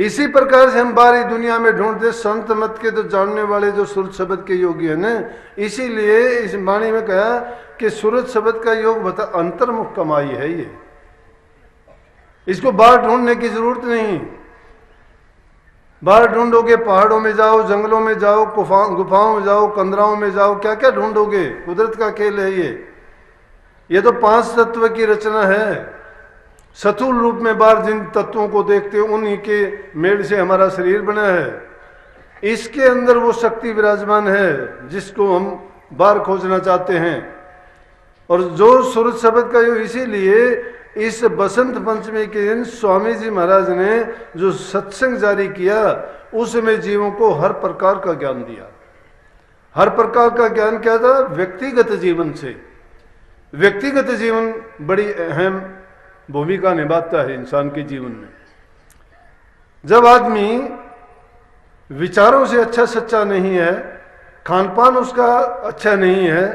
इसी प्रकार से हम बाहरी दुनिया में ढूंढते संत मत के तो जानने वाले जो सूरज शब्द के योगी है ना, इसीलिए इस वाणी में कहा कि सूरज शब्द का योग बता अंतर्मुख कमाई है ये, इसको बाहर ढूंढने की जरूरत नहीं। बाहर ढूंढोगे पहाड़ों में जाओ, जंगलों में जाओ, गुफाओं में जाओ, कंदराओं में जाओ, क्या क्या ढूंढोगे? कुदरत का खेल है ये तो 5 तत्व की रचना है। स्थूल रूप में बाहर जिन तत्वों को देखते हो उन्हीं के मेल से हमारा शरीर बना है। इसके अंदर वो शक्ति विराजमान है जिसको हम बाहर खोजना चाहते हैं। और जो सूरज शब्द का योग, इसीलिए इस बसंत पंचमी के दिन स्वामी जी महाराज ने जो सत्संग जारी किया उसमें जीवों को हर प्रकार का ज्ञान दिया। हर प्रकार का ज्ञान क्या था? व्यक्तिगत जीवन से। व्यक्तिगत जीवन बड़ी अहम भूमिका निभाता है इंसान के जीवन में। जब आदमी विचारों से अच्छा सच्चा नहीं है, खान पान उसका अच्छा नहीं है,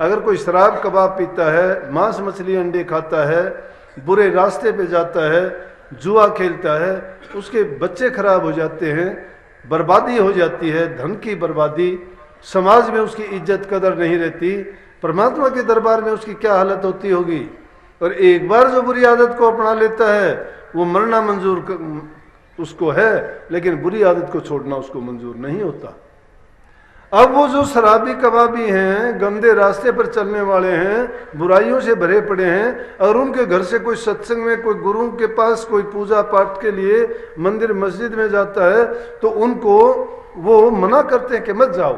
अगर कोई शराब कबाब पीता है, मांस मछली अंडे खाता है, बुरे रास्ते पे जाता है, जुआ खेलता है, उसके बच्चे खराब हो जाते हैं, बर्बादी हो जाती है, धन की बर्बादी, समाज में उसकी इज्जत कदर नहीं रहती, परमात्मा के दरबार में उसकी क्या हालत होती होगी। और एक बार जो बुरी आदत को अपना लेता है वो मरना मंजूर उसको है, लेकिन बुरी आदत को छोड़ना उसको मंजूर नहीं होता। अब वो जो शराबी कबाबी हैं, गंदे रास्ते पर चलने वाले हैं, बुराइयों से भरे पड़े हैं, और उनके घर से कोई सत्संग में, कोई गुरु के पास, कोई पूजा पाठ के लिए मंदिर मस्जिद में जाता है तो उनको वो मना करते हैं कि मत जाओ।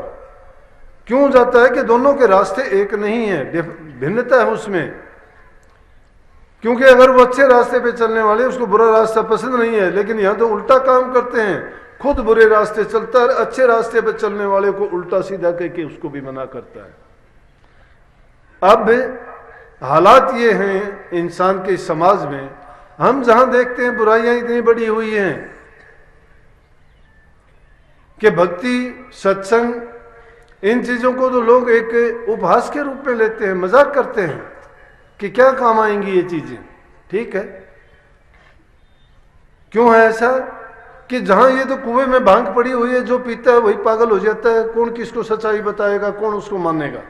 क्यों जाता है? कि दोनों के रास्ते एक नहीं है, भिन्नता है उसमें। क्योंकि अगर वो अच्छे रास्ते पे चलने वाले, उसको बुरा रास्ता पसंद नहीं है, लेकिन यहाँ तो उल्टा काम करते हैं, खुद बुरे रास्ते चलता है, अच्छे रास्ते पे चलने वाले को उल्टा सीधा कह के उसको भी मना करता है। अब हालात ये हैं इंसान के समाज में, हम जहां देखते हैं बुराइयां इतनी बड़ी हुई हैं कि भक्ति, सत्संग, इन चीजों को तो लोग एक उपहास के रूप में लेते हैं, मजाक करते हैं कि क्या काम आएंगी ये चीजें। ठीक है, क्यों है ऐसा? कि जहां ये तो कुएं में भांग पड़ी हुई है, जो पीता है वही पागल हो जाता है, कौन किसको सच्चाई बताएगा, कौन उसको मानेगा।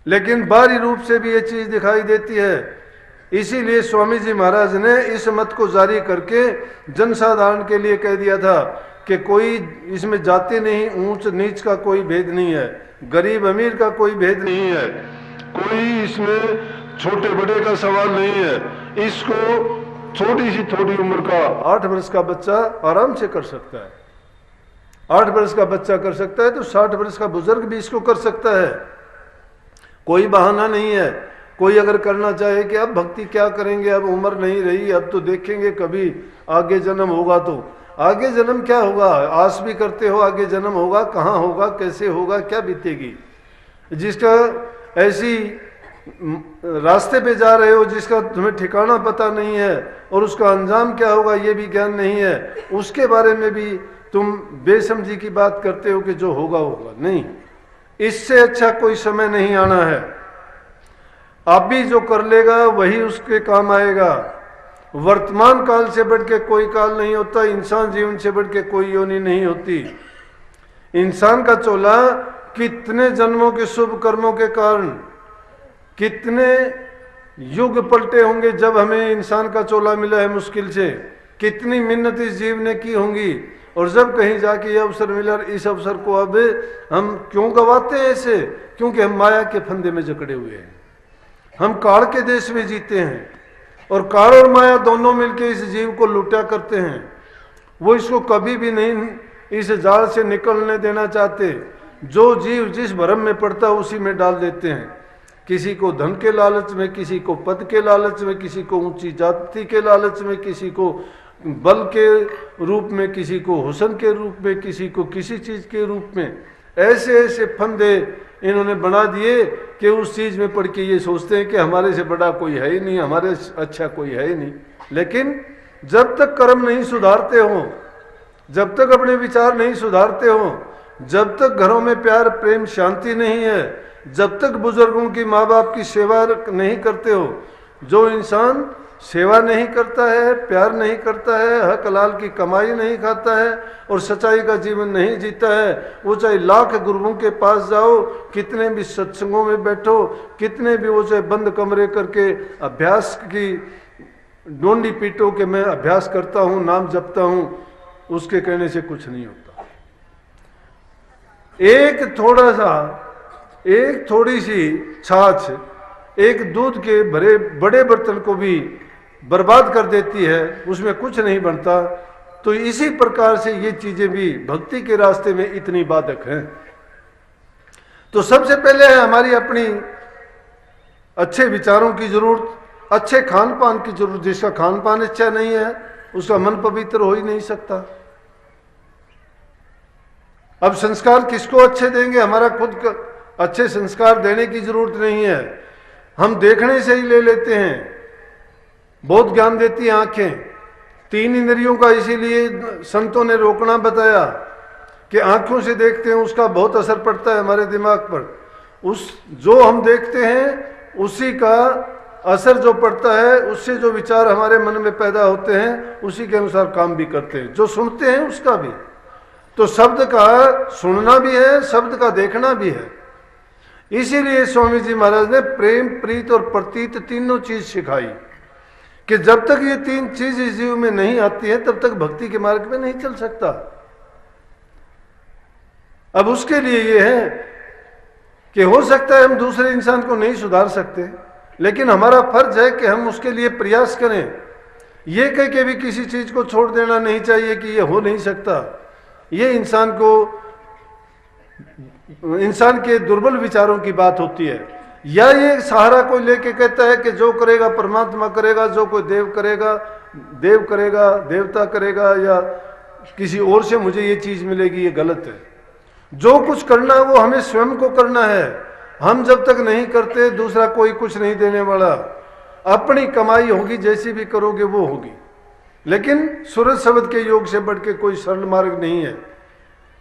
लेकिन बाहरी रूप से भी ये चीज दिखाई देती है। इसीलिए स्वामी जी महाराज ने इस मत को जारी करके जनसाधारण के लिए कह दिया था कि कोई इसमें जाति नहीं, ऊंच नीच का कोई भेद नहीं है, गरीब अमीर का कोई भेद नहीं है, कोई इसमें छोटे बड़े का सवाल नहीं है। इसको छोटी सी थोड़ी उम्र का 8 वर्ष का बच्चा आराम से कर सकता है। 8 वर्ष का बच्चा कर सकता है तो 60 वर्ष का बुजुर्ग भी इसको कर सकता है। कोई बहाना नहीं है। कोई अगर करना चाहे कि अब भक्ति क्या करेंगे, अब उम्र नहीं रही, अब तो देखेंगे कभी आगे जन्म होगा, तो आगे जन्म क्या होगा? आस भी करते हो आगे जन्म होगा, कहाँ होगा, कैसे होगा, क्या बीतेगी? जिसका ऐसी रास्ते पे जा रहे हो जिसका तुम्हें ठिकाना पता नहीं है और उसका अंजाम क्या होगा ये भी ज्ञान नहीं है, उसके बारे में भी तुम बेसमझी की बात करते हो कि जो होगा होगा। नहीं, इससे अच्छा कोई समय नहीं आना है। अभी जो कर लेगा वही उसके काम आएगा। वर्तमान काल से बढ़ के कोई काल नहीं होता, इंसान जीवन से बढ़ के कोई योनि नहीं होती। इंसान का चोला कितने जन्मों के शुभ कर्मों के कारण, कितने युग पलटे होंगे जब हमें इंसान का चोला मिला है मुश्किल से, कितनी मिन्नत इस जीव ने की होंगी, और जब कहीं जाके ये अवसर मिला, इस अवसर को अब हम क्यों गवाते हैं ऐसे? क्योंकि हम माया के फंदे में जकड़े हुए हैं, हम काल के देश में जीते हैं, और काल और माया दोनों मिलकर इस जीव को लूटा करते हैं। वो इसको कभी भी नहीं इस जाल से निकलने देना चाहते। जो जीव जिस भ्रम में पड़ता है उसी में डाल देते हैं। किसी को धन के लालच में, किसी को पद के लालच में, किसी को ऊंची जाति के लालच में, किसी को बल के रूप में, किसी को हुस्न के रूप में, किसी को किसी चीज के रूप में, ऐसे ऐसे फंदे इन्होंने बना दिए कि उस चीज में पढ़ के ये सोचते हैं कि हमारे से बड़ा कोई है ही नहीं, हमारे अच्छा कोई है ही नहीं। लेकिन जब तक कर्म नहीं सुधारते हो, जब तक अपने विचार नहीं सुधारते हो, जब तक घरों में प्यार प्रेम शांति नहीं है, जब तक बुजुर्गों की माँ बाप की सेवा नहीं करते हो, जो इंसान सेवा नहीं करता है, प्यार नहीं करता है, हक हलाल की कमाई नहीं खाता है और सच्चाई का जीवन नहीं जीता है, वो चाहे लाख गुरुओं के पास जाओ, कितने भी सत्संगों में बैठो, कितने भी वो चाहे बंद कमरे करके अभ्यास की डोंडी पीटो कि मैं अभ्यास करता हूं, नाम जपता हूं, उसके कहने से कुछ नहीं होता। एक थोड़ी सी छाछ एक दूध के भरे बड़े बर्तन को भी बर्बाद कर देती है, उसमें कुछ नहीं बनता। तो इसी प्रकार से ये चीजें भी भक्ति के रास्ते में इतनी बाधक हैं। तो सबसे पहले है हमारी अपनी अच्छे विचारों की जरूरत, अच्छे खान पान की जरूरत। जिसका खान पान अच्छा नहीं है उसका मन पवित्र हो ही नहीं सकता। अब संस्कार किसको अच्छे देंगे? हमारा खुद का अच्छे संस्कार देने की जरूरत नहीं है, हम देखने से ही ले लेते हैं। बहुत ज्ञान देती हैं आंखें, 3 इंद्रियों का इसीलिए संतों ने रोकना बताया कि आंखों से देखते हैं उसका बहुत असर पड़ता है हमारे दिमाग पर। उस जो हम देखते हैं उसी का असर जो पड़ता है, उससे जो विचार हमारे मन में पैदा होते हैं उसी के अनुसार काम भी करते हैं। जो सुनते हैं उसका भी, तो शब्द का सुनना भी है, शब्द का देखना भी है। इसीलिए स्वामी जी महाराज ने प्रेम, प्रीत और प्रतीत तीनों चीज सिखाई कि जब तक ये 3 चीज इस जीव में नहीं आती है तब तक भक्ति के मार्ग में नहीं चल सकता। अब उसके लिए ये है कि हो सकता है हम दूसरे इंसान को नहीं सुधार सकते, लेकिन हमारा फर्ज है कि हम उसके लिए प्रयास करें। ये कह के भी किसी चीज को छोड़ देना नहीं चाहिए कि ये हो नहीं सकता। ये इंसान के दुर्बल विचारों की बात होती है, या ये सहारा कोई लेके कहता है कि जो करेगा परमात्मा करेगा, जो कोई देव करेगा देव करेगा, देवता करेगा, या किसी और से मुझे ये चीज मिलेगी। ये गलत है। जो कुछ करना है वो हमें स्वयं को करना है। हम जब तक नहीं करते दूसरा कोई कुछ नहीं देने वाला। अपनी कमाई होगी, जैसी भी करोगे वो होगी, लेकिन सूरज शब्द के योग से बढ़ के कोई सरल मार्ग नहीं है।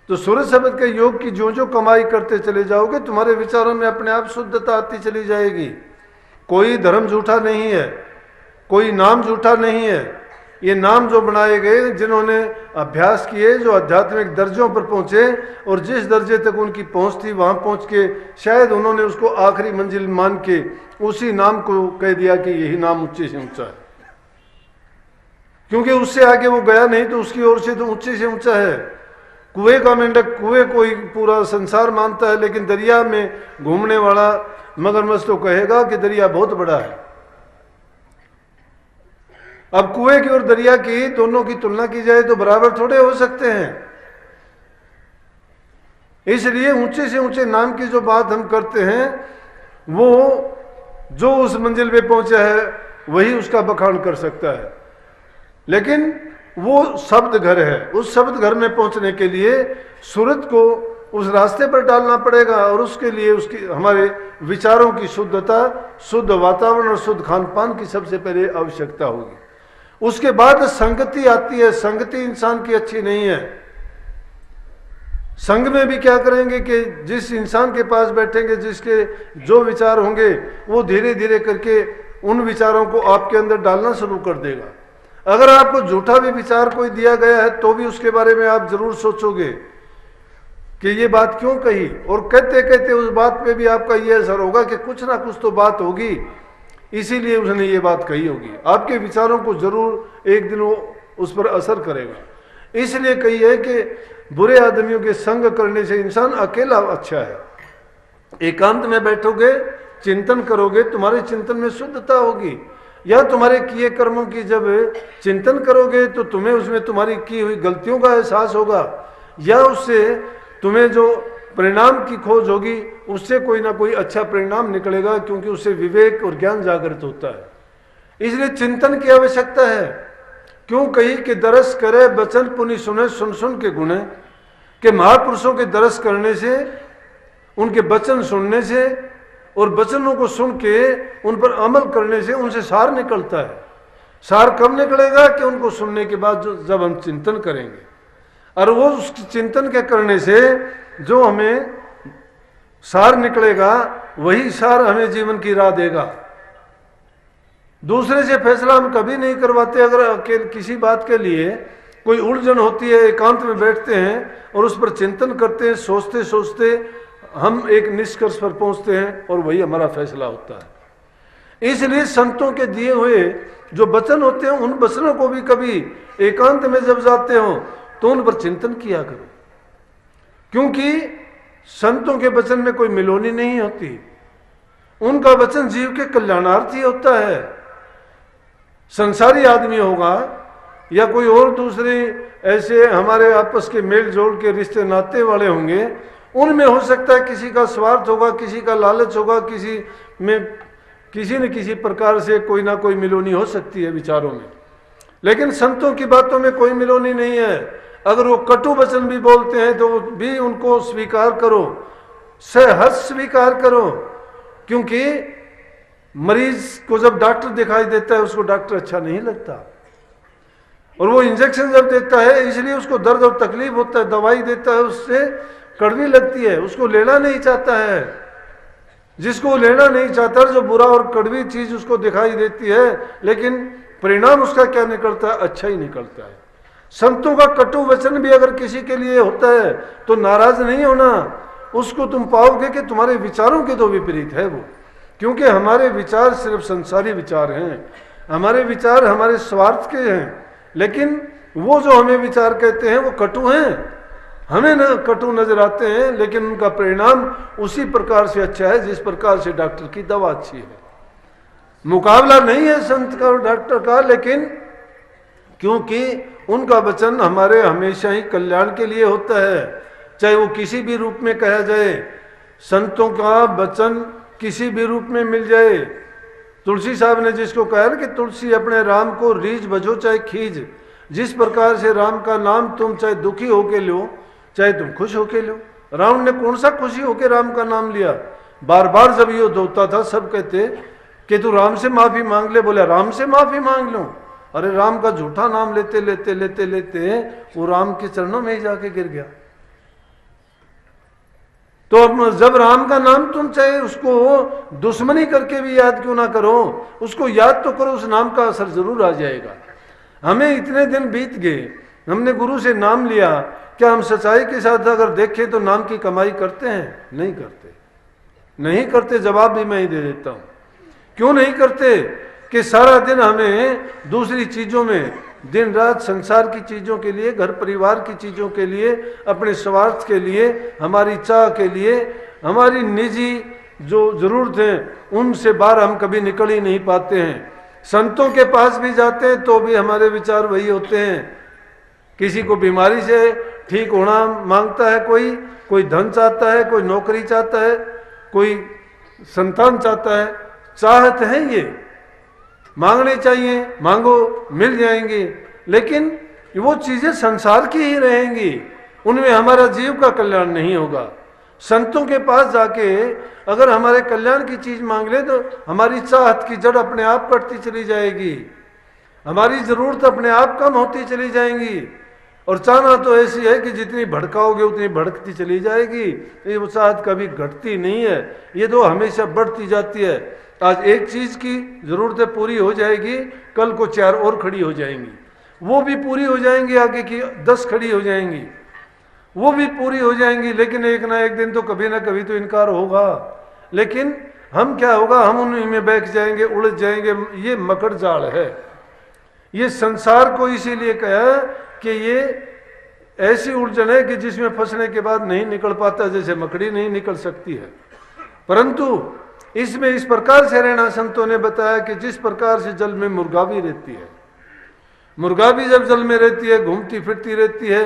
तो सूरज शब्द के योग की जो जो कमाई करते चले जाओगे तुम्हारे विचारों में अपने आप शुद्धता आती चली जाएगी। कोई धर्म झूठा नहीं है, कोई नाम झूठा नहीं है। ये नाम जो बनाए गए, जिन्होंने अभ्यास किए, जो आध्यात्मिक दर्जों पर पहुंचे और जिस दर्जे तक उनकी पहुंच थी वहां पहुंच के शायद उन्होंने उसको आखिरी मंजिल मान के उसी नाम को कह दिया कि यही नाम ऊंचे से ऊंचा है, क्योंकि उससे आगे वो गया नहीं तो उसकी ओर से तो ऊंचे से ऊंचा है। कुएं का मेंढक कुएं को ही पूरा संसार मानता है, लेकिन दरिया में घूमने वाला मगरमच्छ तो कहेगा कि दरिया बहुत बड़ा है। अब कुएं की और दरिया की दोनों की तुलना की जाए तो बराबर थोड़े हो सकते हैं। इसलिए ऊंचे से ऊंचे नाम की जो बात हम करते हैं, वो जो उस मंजिल पे पहुंचा है वही उसका बखान कर सकता है। लेकिन वो शब्द घर है, उस शब्द घर में पहुंचने के लिए सूरत को उस रास्ते पर डालना पड़ेगा, और उसके लिए उसकी हमारे विचारों की शुद्धता, शुद्ध वातावरण और शुद्ध खान पान की सबसे पहले आवश्यकता होगी। उसके बाद संगति आती है। संगति इंसान की अच्छी नहीं है। संग में भी क्या करेंगे कि जिस इंसान के पास बैठेंगे, जिसके जो विचार होंगे, वो धीरे धीरे करके उन विचारों को आपके अंदर डालना शुरू कर देगा। अगर आपको झूठा भी विचार कोई दिया गया है तो भी उसके बारे में आप जरूर सोचोगे कि ये बात क्यों कही, और कहते कहते उस बात पे भी आपका ये असर होगा कि कुछ ना कुछ तो बात होगी, इसीलिए उसने ये बात कही होगी। आपके विचारों को जरूर एक दिन वो उस पर असर करेगा। इसलिए कही है कि बुरे आदमियों के संग करने से इंसान अकेला अच्छा है। एकांत में बैठोगे, चिंतन करोगे, तुम्हारे चिंतन में शुद्धता होगी। या तुम्हारे किए कर्मों की जब चिंतन करोगे तो तुम्हें उसमें तुम्हारी की हुई गलतियों का एहसास होगा, या उससे तुम्हें जो परिणाम की खोज होगी उससे कोई ना कोई अच्छा परिणाम निकलेगा, क्योंकि उससे विवेक और ज्ञान जागृत होता है। इसलिए चिंतन की आवश्यकता है। क्यों कही कि दरस करे बचन पुनि सुने, सुन सुन के गुणे, कि महापुरुषों के दरस करने से, उनके वचन सुनने से और वचनों को सुन के उन पर अमल करने से उनसे सार निकलता है। सार कब निकलेगा? कि उनको सुनने के बाद जब हम चिंतन करेंगे, और वो उस चिंतन के करने से जो हमें सार निकलेगा वही सार हमें जीवन की राह देगा। दूसरे से फैसला हम कभी नहीं करवाते। अगर किसी बात के लिए कोई उलझन होती है, एकांत में बैठते हैं और उस पर चिंतन करते हैं, सोचते सोचते हम एक निष्कर्ष पर पहुंचते हैं और वही हमारा फैसला होता है। इसलिए संतों के दिए हुए जो वचन होते हैं, उन वचनों को भी कभी एकांत में जब जाते हो तो उन पर चिंतन किया करो, क्योंकि संतों के वचन में कोई मिलोनी नहीं होती। उनका वचन जीव के कल्याणार्थी होता है। संसारी आदमी होगा या कोई और दूसरे ऐसे हमारे आपस के मेल जोल के रिश्ते नाते वाले होंगे, उनमें हो सकता है किसी का स्वार्थ होगा, किसी का लालच होगा, किसी में किसी न किसी प्रकार से कोई ना कोई मिलोनी हो सकती है विचारों में। लेकिन संतों की बातों में कोई मिलोनी नहीं है। अगर वो कटु वचन भी बोलते हैं तो भी उनको स्वीकार करो, सहर्ष स्वीकार करो, क्योंकि मरीज को जब डॉक्टर दिखाई देता है उसको डॉक्टर अच्छा नहीं लगता, और वो इंजेक्शन जब देता है इसलिए उसको दर्द और तकलीफ होता है, दवाई देता है उससे कड़वी लगती है, उसको लेना नहीं चाहता है। जिसको लेना नहीं चाहता, जो बुरा और कड़वी चीज उसको दिखाई देती है, लेकिन परिणाम उसका क्या निकलता है? अच्छा ही निकलता है। संतों का कटु वचन भी अगर किसी के लिए होता है तो नाराज नहीं होना। उसको तुम पाओगे कि तुम्हारे विचारों के तो विपरीत है वो, क्योंकि हमारे विचार सिर्फ संसारी विचार हैं, हमारे विचार हमारे स्वार्थ के हैं। लेकिन वो जो हमें विचार कहते हैं वो कटु हैं, हमें न कटु नजर आते हैं, लेकिन उनका परिणाम उसी प्रकार से अच्छा है जिस प्रकार से डॉक्टर की दवा अच्छी है। मुकाबला नहीं है संत का और डॉक्टर का, लेकिन क्योंकि उनका वचन हमारे हमेशा ही कल्याण के लिए होता है, चाहे वो किसी भी रूप में कहा जाए। संतों का वचन किसी भी रूप में मिल जाए। तुलसी साहब ने जिसको कहा ना कि तुलसी अपने राम को रीझ बजो चाहे खींच, जिस प्रकार से राम का नाम तुम चाहे दुखी होके लो चाहे तुम खुश होके लो। रावण ने कौन सा खुशी होके राम का नाम लिया? बार बार जब युद्ध होता था सब कहते कि तू राम से माफी मांग ले, बोले राम से माफी मांग लो। अरे राम का झूठा नाम लेते लेते लेते लेते वो राम के चरणों में ही जाके गिर गया। तो अब जब राम का नाम तुम चाहे उसको दुश्मनी करके भी याद क्यों ना करो, उसको याद तो करो, उस नाम का असर जरूर आ जाएगा। हमें इतने दिन बीत गए, हमने गुरु से नाम लिया, क्या हम सच्चाई के साथ अगर देखें तो नाम की कमाई करते हैं? नहीं करते, नहीं करते। जवाब भी मैं ही दे देता हूं क्यों नहीं करते, कि सारा दिन हमें दूसरी चीजों में, दिन रात संसार की चीजों के लिए, घर परिवार की चीजों के लिए, अपने स्वार्थ के लिए, हमारी चाह के लिए, हमारी निजी जो जरूरतें, उनसे बाहर हम कभी निकल ही नहीं पाते हैं। संतों के पास भी जाते हैं तो भी हमारे विचार वही होते हैं। किसी को बीमारी से ठीक होना मांगता है, कोई धन चाहता है, कोई नौकरी चाहता है, कोई संतान चाहता है। चाहत है ये, मांगने चाहिए, मांगो मिल जाएंगे, लेकिन वो चीजें संसार की ही रहेंगी, उनमें हमारा जीव का कल्याण नहीं होगा। संतों के पास जाके अगर हमारे कल्याण की चीज मांग ले तो हमारी चाहत की जड़ अपने आप कटती चली जाएगी, हमारी जरूरत अपने आप कम होती चली जाएंगी। और चाहना तो ऐसी है कि जितनी भड़काओगे उतनी भड़कती चली जाएगी। ये वो चाहत कभी घटती नहीं है, ये तो हमेशा बढ़ती जाती है। आज एक चीज की जरूरतें पूरी हो जाएगी, कल को 4 और खड़ी हो जाएंगी, वो भी पूरी हो जाएंगी, आगे की 10 खड़ी हो जाएंगी, वो भी पूरी हो जाएंगी। लेकिन एक ना एक दिन तो कभी ना कभी तो इनकार होगा। लेकिन हम क्या होगा, हम उन्हीं में बैठ जाएंगे, उलझ जाएंगे। ये मकड़ जाल है। ये संसार को इसीलिए कहा कि ये ऐसी उलझन है कि जिसमें फंसने के बाद नहीं निकल पाता, जैसे मकड़ी नहीं निकल सकती है। परंतु इसमें इस प्रकार से रहना, संतों ने बताया कि जिस प्रकार से जल में मुर्गा भी रहती है, मुर्गा भी जब जल में रहती है, घूमती फिरती रहती है,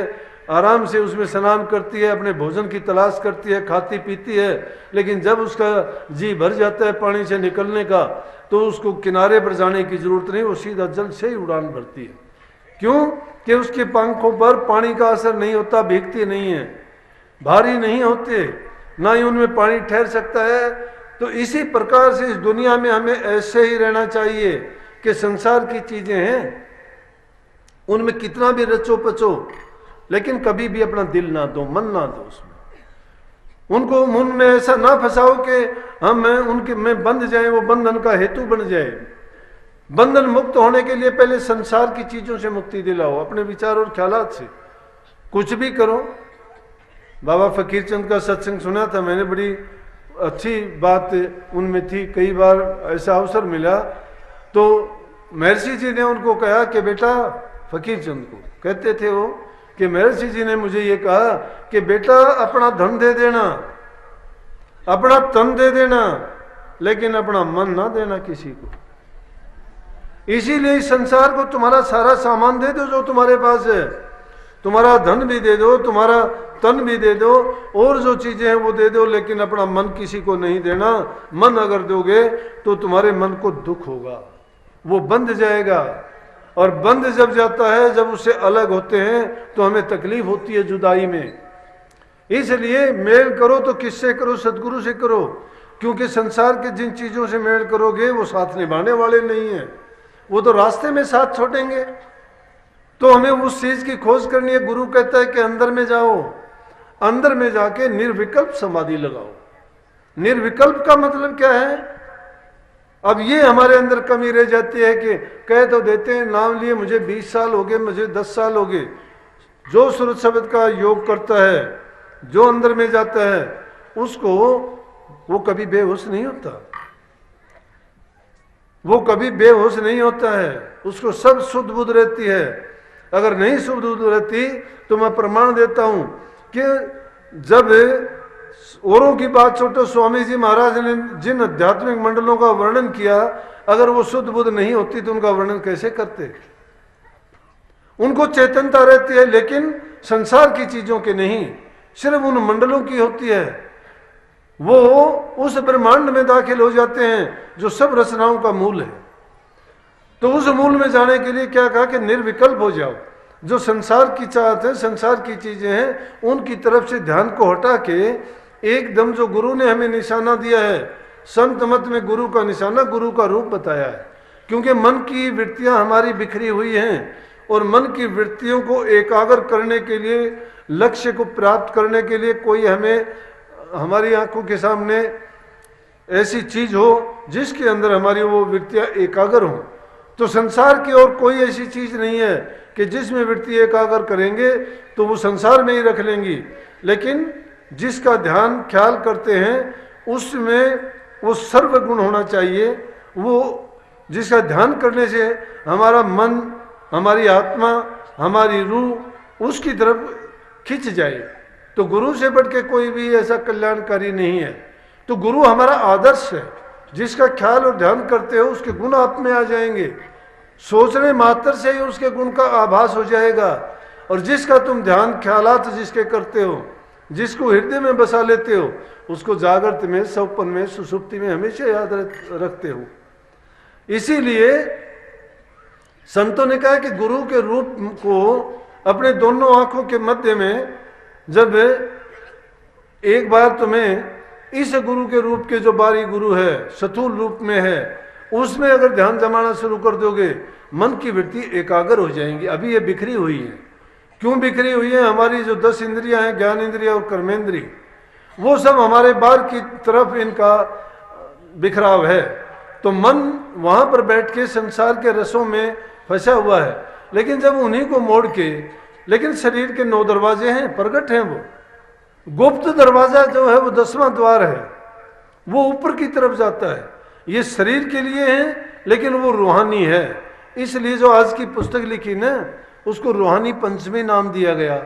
आराम से उसमें स्नान करती है, अपने भोजन की तलाश करती है, खाती पीती है, लेकिन जब उसका जी भर जाता है पानी से निकलने का तो उसको किनारे पर जाने की जरूरत नहीं, वो सीधा जल से ही उड़ान भरती है। क्यों? कि उसके पंखों पर पानी का असर नहीं होता, भीगती नहीं है, भारी नहीं होते, ना ही उनमें पानी ठहर सकता है। तो इसी प्रकार से इस दुनिया में हमें ऐसे ही रहना चाहिए कि संसार की चीजें हैं उनमें कितना भी रचो पचो, लेकिन कभी भी अपना दिल ना दो, मन ना दो उसमें। उनको मन में ऐसा ना फंसाओ कि हम उनके में बंध जाएं, वो बंधन का हेतु बन जाए। बंधन मुक्त होने के लिए पहले संसार की चीजों से मुक्ति दिलाओ, अपने विचार और ख्यालात से। कुछ भी करो। बाबा फकीर चंद का सत्संग सुना था मैंने, बड़ी अच्छी बात उनमें थी। कई बार ऐसा अवसर मिला तो महर्षि जी ने उनको कहा कि बेटा, फकीर चंद को कहते थे वो, कि महर्षि जी ने मुझे ये कहा कि बेटा अपना धन दे देना, अपना तन दे देना, लेकिन अपना मन ना देना किसी को। इसीलिए इस संसार को तुम्हारा सारा सामान दे दो जो तुम्हारे पास है, तुम्हारा धन भी दे दो, तुम्हारा तन भी दे दो, और जो चीजें हैं वो दे दो, लेकिन अपना मन किसी को नहीं देना। मन अगर दोगे तो तुम्हारे मन को दुख होगा, वो बंध जाएगा, और बंध जब जाता है, जब उससे अलग होते हैं तो हमें तकलीफ होती है जुदाई में। इसलिए मेल करो तो किससे करो? सदगुरु से करो, क्योंकि संसार के जिन चीजों से मेल करोगे वो साथ निभाने वाले नहीं है, वो तो रास्ते में साथ छोड़ेंगे। तो हमें उस चीज की खोज करनी है। गुरु कहता है कि अंदर में जाओ, अंदर में जाके निर्विकल्प समाधि लगाओ। निर्विकल्प का मतलब क्या है? अब ये हमारे अंदर कमी रह जाती है कि कह तो देते हैं, नाम लिए मुझे 20 साल हो गए, मुझे 10 साल हो गए। जो सुरत शब्द का योग करता है, जो अंदर में जाता है, उसको वो कभी बेहोश नहीं होता, वो कभी बेहोश नहीं होता है, उसको सब शुद्ध बुद्ध रहती है। अगर नहीं शुद्ध बुद्ध रहती तो मैं प्रमाण देता हूं कि जब औरों की बात छोड़ो, स्वामी जी महाराज ने जिन आध्यात्मिक मंडलों का वर्णन किया, अगर वो शुद्ध बुद्ध नहीं होती तो उनका वर्णन कैसे करते? उनको चेतनता रहती है, लेकिन संसार की चीजों के नहीं, सिर्फ उन मंडलों की होती है। वो उस ब्रह्मांड में दाखिल हो जाते हैं जो सब रचनाओं का मूल है। तो उस मूल में जाने के लिए क्या कहा कि निर्विकल्प हो जाओ। जो संसार की चाहत है, संसार की चीजें हैं, उनकी तरफ से ध्यान को हटा के एकदम जो गुरु ने हमें निशाना दिया है, संत मत में गुरु का निशाना, गुरु का रूप बताया है। क्योंकि मन की वृत्तियां हमारी बिखरी हुई हैं, और मन की वृत्तियों को एकाग्र करने के लिए, लक्ष्य को प्राप्त करने के लिए कोई हमें हमारी आंखों के सामने ऐसी चीज हो जिसके अंदर हमारी वो वृत्तियां एकाग्र हों। तो संसार की और कोई ऐसी चीज नहीं है कि जिसमें वृत्ति एकाग्र करेंगे तो वो संसार में ही रख लेंगी, लेकिन जिसका ध्यान ख्याल करते हैं उसमें वो सर्वगुण होना चाहिए। वो जिसका ध्यान करने से हमारा मन, हमारी आत्मा, हमारी रूह उसकी तरफ खिंच जाए। तो गुरु से बढ़ के कोई भी ऐसा कल्याणकारी नहीं है। तो गुरु हमारा आदर्श है, जिसका ख्याल और ध्यान करते हो उसके गुण आप में आ जाएंगे। सोचने मात्र से ही उसके गुण का आभास हो जाएगा। और जिसका तुम ध्यान ख्यालात जिसके करते हो, जिसको हृदय में बसा लेते हो, उसको जागृत में, सपन में, सुसुप्ति में हमेशा याद रखते हो। इसीलिए संतों ने कहा कि गुरु के रूप को अपने दोनों आंखों के मध्य में, जब एक बार तुम्हें इस गुरु के रूप के जो बारी गुरु है, स्थूल रूप में है, उसमें अगर ध्यान जमाना शुरू कर दोगे, मन की वृत्ति एकाग्र हो जाएंगी। अभी ये बिखरी हुई है। क्यों बिखरी हुई है? हमारी जो 10 इंद्रियां हैं, ज्ञान इंद्रिया और कर्मेंद्री, वो सब हमारे बाहर की तरफ इनका बिखराव है। तो मन वहां पर बैठ के संसार के रसों में फंसा हुआ है। लेकिन जब उन्हीं को मोड़ के, लेकिन शरीर के 9 दरवाजे हैं, प्रगट हैं, वो गुप्त दरवाजा जो है वो 10वां द्वार है, वो ऊपर की तरफ जाता है। ये शरीर के लिए है, लेकिन वो रूहानी है। इसलिए जो आज की पुस्तक लिखी ना, उसको रूहानी पंचमी नाम दिया गया।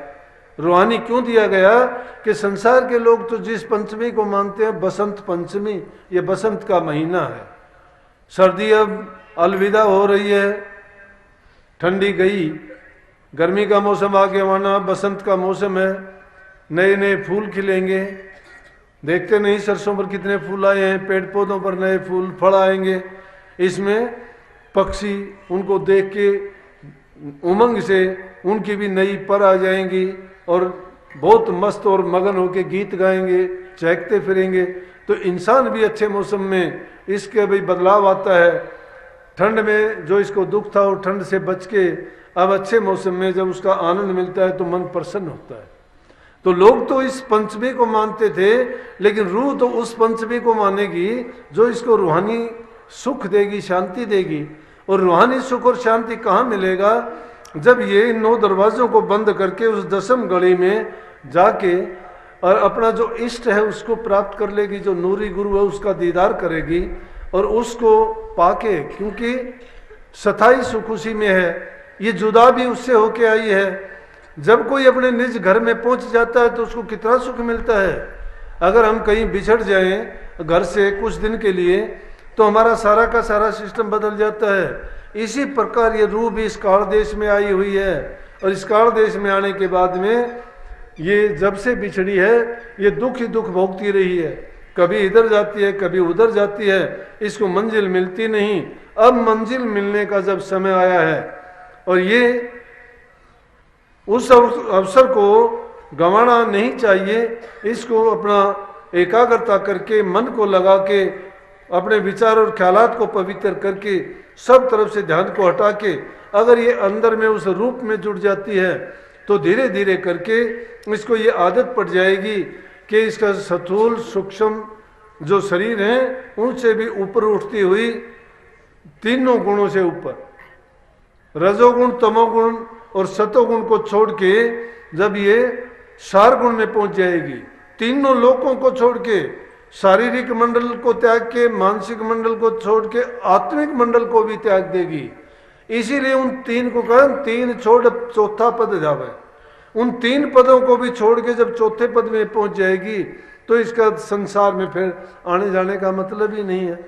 रूहानी क्यों दिया गया? कि संसार के लोग तो जिस पंचमी को मानते हैं, बसंत पंचमी, ये बसंत का महीना है। सर्दी अब अलविदा हो रही है, ठंडी गई, गर्मी का मौसम आ गया, वरना बसंत का मौसम है, नए नए फूल खिलेंगे। देखते नहीं सरसों पर कितने फूल आए हैं, पेड़ पौधों पर नए फूल फल आएंगे। इसमें पक्षी उनको देख के उमंग से उनकी भी नई पर आ जाएंगी और बहुत मस्त और मगन होके गीत गाएंगे, चहकते फिरेंगे। तो इंसान भी अच्छे मौसम में, इसके भी बदलाव आता है। ठंड में जो इसको दुख था वो ठंड से बच के अब अच्छे मौसम में जब उसका आनंद मिलता है तो मन प्रसन्न होता है। तो लोग तो इस पंचमी को मानते थे, लेकिन रूह तो उस पंचमी को मानेगी जो इसको रूहानी सुख देगी, शांति देगी। और रूहानी सुख और शांति कहाँ मिलेगा? जब ये इन 9 दरवाजों को बंद करके उस 10वीं गली में जाके और अपना जो इष्ट है उसको प्राप्त कर लेगी, जो नूरी गुरु है उसका दीदार करेगी और उसको पाके, क्योंकि स्थाई सुख उसी में है, ये जुदा भी उससे होके आई है। जब कोई अपने निज घर में पहुंच जाता है तो उसको कितना सुख मिलता है। अगर हम कहीं बिछड़ जाएं घर से कुछ दिन के लिए तो हमारा सारा का सारा सिस्टम बदल जाता है। इसी प्रकार ये रूह भी इस काल देश में आई हुई है और इस काल देश में आने के बाद में ये जब से बिछड़ी है ये दुख ही दुख भोगती रही है, कभी इधर जाती है कभी उधर जाती है, इसको मंजिल मिलती नहीं। अब मंजिल मिलने का जब समय आया है और ये उस अवसर को गंवाना नहीं चाहिए, इसको अपना एकाग्रता करके मन को लगा के अपने विचार और ख्यालात को पवित्र करके सब तरफ से ध्यान को हटा के अगर ये अंदर में उस रूप में जुड़ जाती है तो धीरे धीरे करके इसको ये आदत पड़ जाएगी कि इसका स्थूल सूक्ष्म जो शरीर है उनसे भी ऊपर उठती हुई तीनों गुणों से ऊपर, रजोगुण तमोगुण और सतोगुण को छोड़ के जब ये सार गुण में पहुंच जाएगी, तीनों लोकों को छोड़ के, शारीरिक मंडल को त्याग के, मानसिक मंडल को छोड़ के आत्मिक मंडल को भी त्याग देगी। इसीलिए उन 3 को कहा 3 छोड़ चौथा पद जावे। उन 3 पदों को भी छोड़ के जब चौथे पद में पहुंच जाएगी तो इसका संसार में फिर आने जाने का मतलब ही नहीं है।